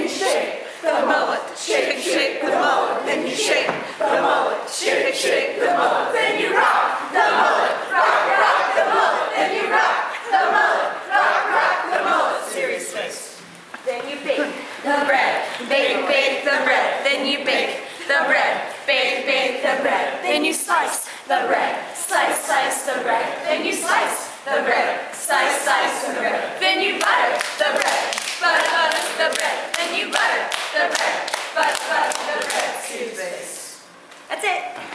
you shake the mullet. Shake, shake the mullet. Then you shake the mullet. Shake, shake the mullet. Then you rock the mullet. Rock, rock the mullet. Then you rock the mullet. Rock, rock the mullet. Serious face. Then you bake the bread. Bake, bake the bread. Then you bake the bread. Bake, bake the bread. Then you slice the bread. Slice, slice the bread. Then you slice the bread. Slice, slice the bread. Then you butter the bread. Butter, butter the bread. Then you butter the bread. Butter, butter the bread. Serious face. That's it.